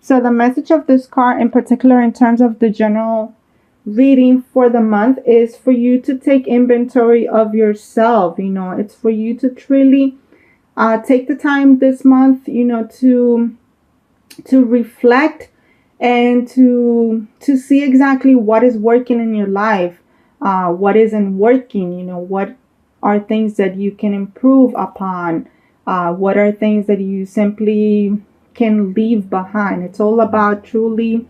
So the message of this card in particular, in terms of the general reading for the month, is for you to take inventory of yourself. It's for you to truly take the time this month, to reflect and to see exactly what is working in your life, what isn't working. What are things that you can improve upon, what are things that you simply can leave behind. It's all about truly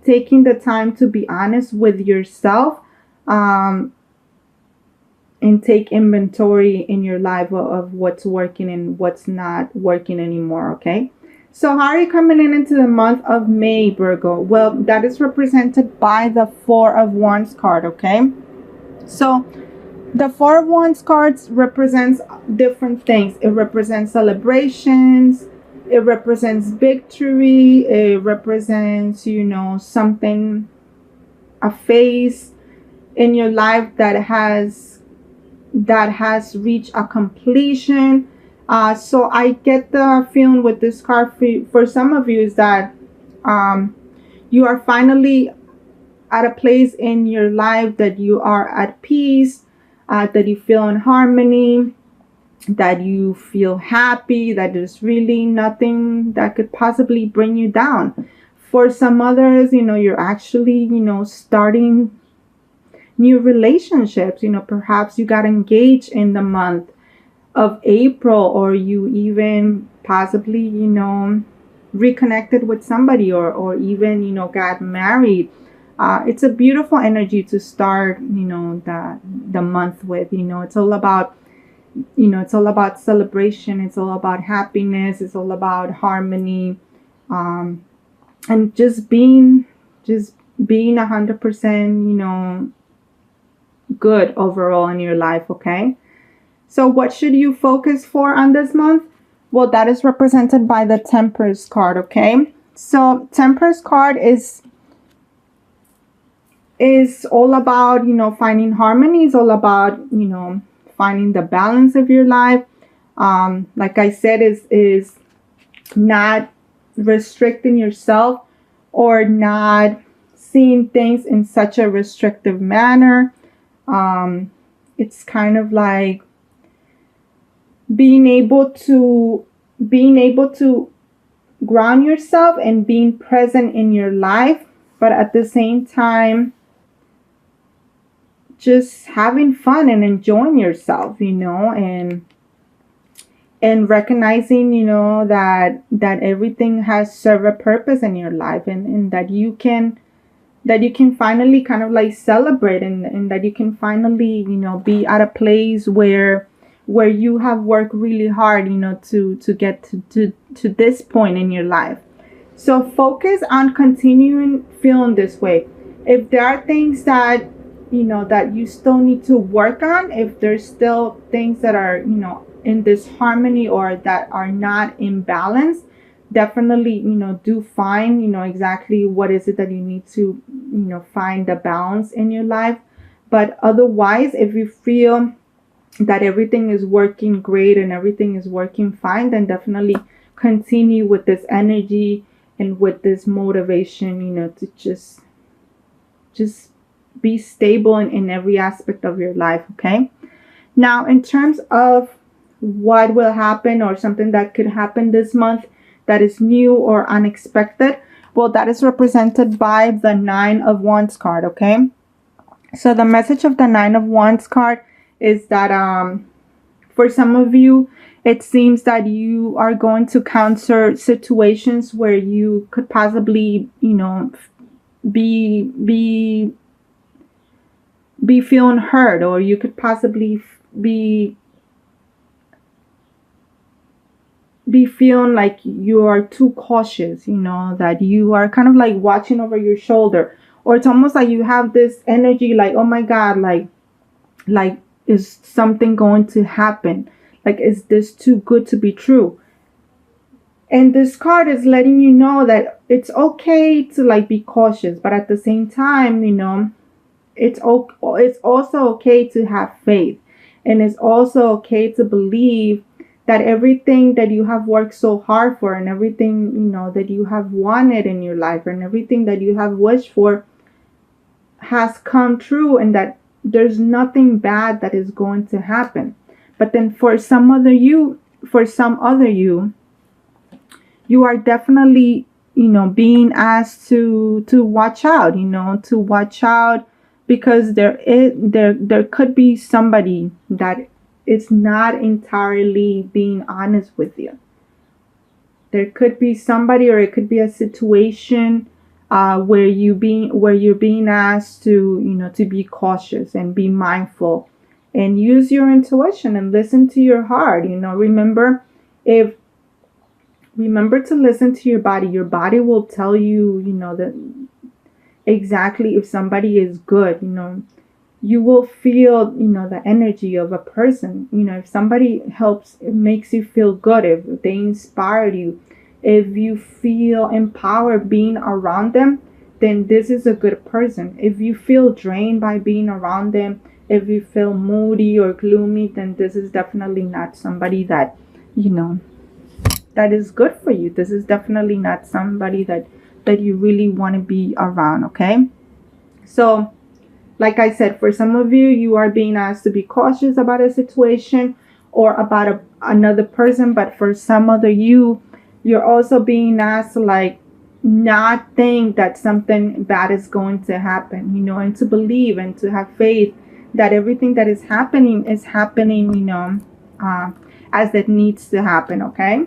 taking the time to be honest with yourself, and take inventory in your life of what's working and what's not working anymore. Okay, so how are you coming into the month of May, Virgo? Well, that is represented by the Four of Wands card. Okay, so the Four of Wands cards represents different things. It represents celebrations, it represents victory, it represents, something, a phase in your life that has reached a completion. So I get the feeling with this card for some of you is that you are finally at a place in your life that you are at peace, that you feel in harmony, that you feel happy, that there's really nothing that could possibly bring you down. For some others, you're actually, starting new relationships. Perhaps you got engaged in the month of April, or you even possibly, reconnected with somebody, or even, got married. It's a beautiful energy to start, the month with. It's all about, celebration. It's all about happiness. It's all about harmony, and just being 100%, good overall in your life. Okay, so what should you focus for on this month? Well, that is represented by the Temperance card. Okay, so Temperance card is all about, finding harmony. It's all about, finding the balance of your life. Like I said, is not restricting yourself, or not seeing things in such a restrictive manner. It's kind of like being able to ground yourself and being present in your life, but at the same time just having fun and enjoying yourself, and recognizing, that everything has served a purpose in your life, and that you can finally kind of like celebrate, and that you can finally, be at a place where you have worked really hard, to get to this point in your life. So focus on continuing feeling this way. If there are things that that you still need to work on, if there's still things that are, in disharmony, or that are not in balance, definitely, do find, exactly what is it that you need to, find the balance in your life. But otherwise, if you feel that everything is working great and everything is working fine, then definitely continue with this energy and with this motivation, to just be stable in every aspect of your life. Okay, now in terms of what will happen, or something that could happen this month that is new or unexpected, well, that is represented by the Nine of Wands card. Okay, so the message of the Nine of Wands card is that for some of you, it seems that you are going to counter situations where you could possibly, be feeling hurt, or you could possibly be feeling like you are too cautious, that you are kind of like watching over your shoulder, or it's almost like you have this energy like, oh my God, like is something going to happen? Like, is this too good to be true? And this card is letting you know that it's okay to like be cautious, but at the same time, it's also okay to have faith, and it's also okay to believe that everything that you have worked so hard for, and everything, that you have wanted in your life, and everything that you have wished for has come true, and that there's nothing bad that is going to happen. But then for some other you, you are definitely, being asked to watch out, because there could be somebody that is not entirely being honest with you. There could be somebody, or it could be a situation where you're being asked to be cautious and be mindful and use your intuition and listen to your heart. Remember to listen to your body. Your body will tell you, that exactly if somebody is good. You will feel, the energy of a person. If somebody helps, it makes you feel good. If they inspire you, if you feel empowered being around them, then this is a good person. If you feel drained by being around them, if you feel moody or gloomy, then this is definitely not somebody that, that is good for you. This is definitely not somebody that you really want to be around, okay? So, like I said, for some of you, you are being asked to be cautious about a situation or about another person. But for some other you're also being asked to, like, not think that something bad is going to happen, and to believe and to have faith that everything that is happening, as it needs to happen, okay?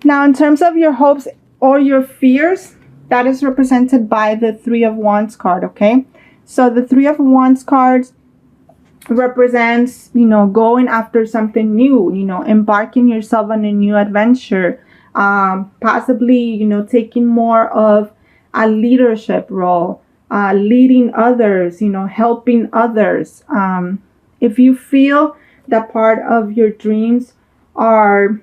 Now, in terms of your hopes or your fears, that is represented by the Three of Wands card, okay? So the Three of Wands cards represents, going after something new, embarking yourself on a new adventure, possibly, taking more of a leadership role, leading others, helping others. If you feel that part of your dreams are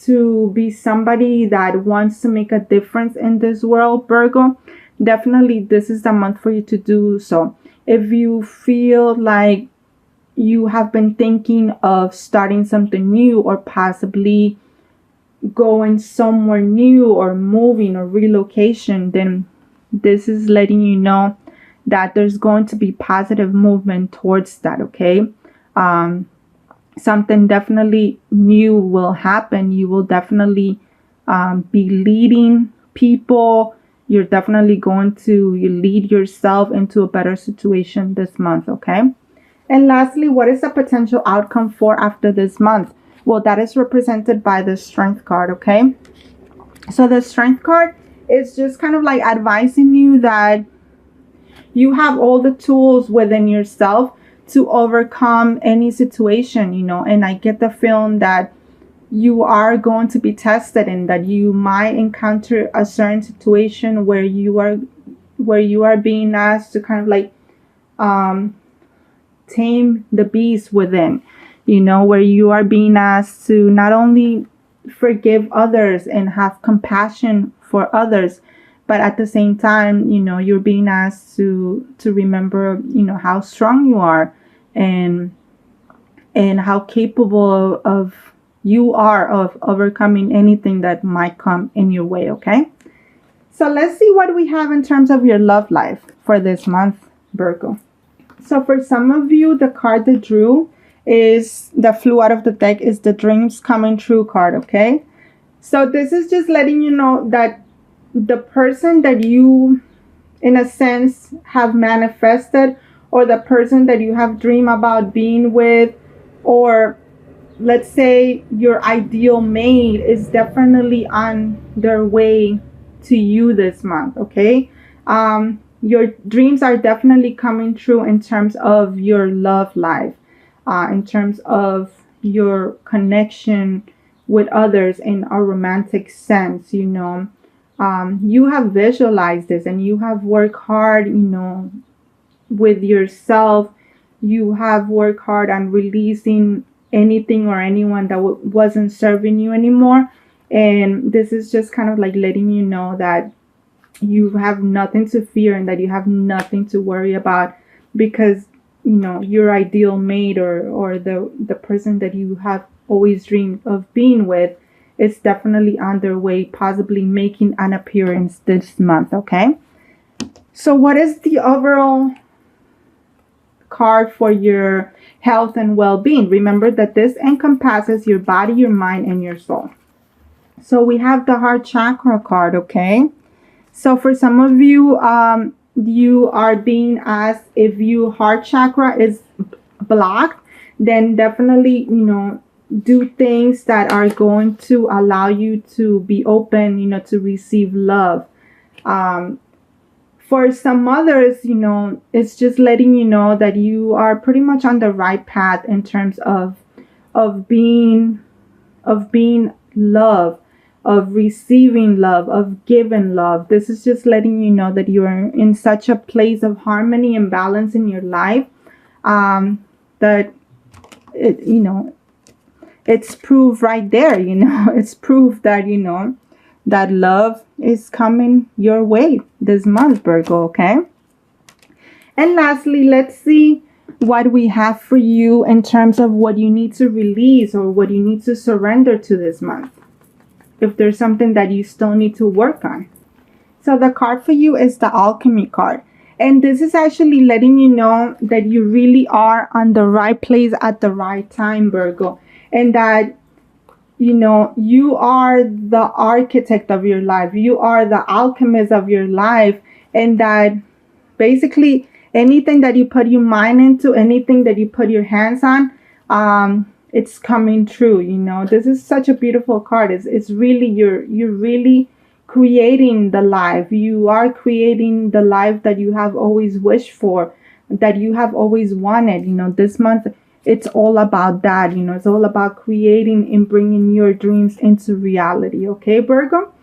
to be somebody that wants to make a difference in this world, Virgo, definitely this is the month for you to do so. If you feel like you have been thinking of starting something new, or possibly going somewhere new, or moving, or relocation, then this is letting you know that there's going to be positive movement towards that, okay? Something definitely new will happen. You will definitely be leading people. You're definitely going to lead yourself into a better situation this month, okay? And lastly, what is the potential outcome for after this month? Well, that is represented by the Strength card, okay? So the Strength card is just kind of like advising you that you have all the tools within yourself to overcome any situation, and I get the feeling that you are going to be tested, and that you might encounter a certain situation where you are being asked to kind of like tame the beast within, where you are being asked to not only forgive others and have compassion for others, but at the same time, you're being asked to remember, how strong you are, and how capable of you are of overcoming anything that might come in your way, okay? So let's see what we have in terms of your love life for this month, Virgo. So for some of you, the card that flew out of the deck is the Dreams Coming True card, okay? So this is just letting you know that the person that you, in a sense, have manifested, or the person that you have dreamed about being with, or let's say your ideal mate, is definitely on their way to you this month, okay? Your dreams are definitely coming true in terms of your love life, in terms of your connection with others in a romantic sense, you have visualized this, and you have worked hard, with yourself. You have worked hard on releasing anything or anyone that wasn't serving you anymore. And this is just kind of like letting you know that you have nothing to fear, and that you have nothing to worry about, because your ideal mate, or the person that you have always dreamed of being with is definitely on their way, possibly making an appearance this month, okay? So what is the overall card for your health and well-being? Remember that this encompasses your body, your mind, and your soul. So we have the heart chakra card, okay? So for some of you, you are being asked if your heart chakra is blocked, then definitely, do things that are going to allow you to be open, to receive love. For some others, it's just letting you know that you are pretty much on the right path in terms of being love, of receiving love, of giving love. This is just letting you know that you are in such a place of harmony and balance in your life, that it's proof right there. It's proof that that love is coming your way this month, Virgo. Okay. And lastly, let's see what we have for you in terms of what you need to release or what you need to surrender to this month, if there's something that you still need to work on. So the card for you is the Alchemy card. And this is actually letting you know that you really are on the right place at the right time, Virgo. And that, you are the architect of your life. You are the alchemist of your life. And that basically anything that you put your mind into, anything that you put your hands on, it's coming true. This is such a beautiful card. It's really, you're really creating the life. You are creating the life that you have always wished for, that you have always wanted. This month, it's all about that. It's all about creating and bringing your dreams into reality. Okay, Virgo?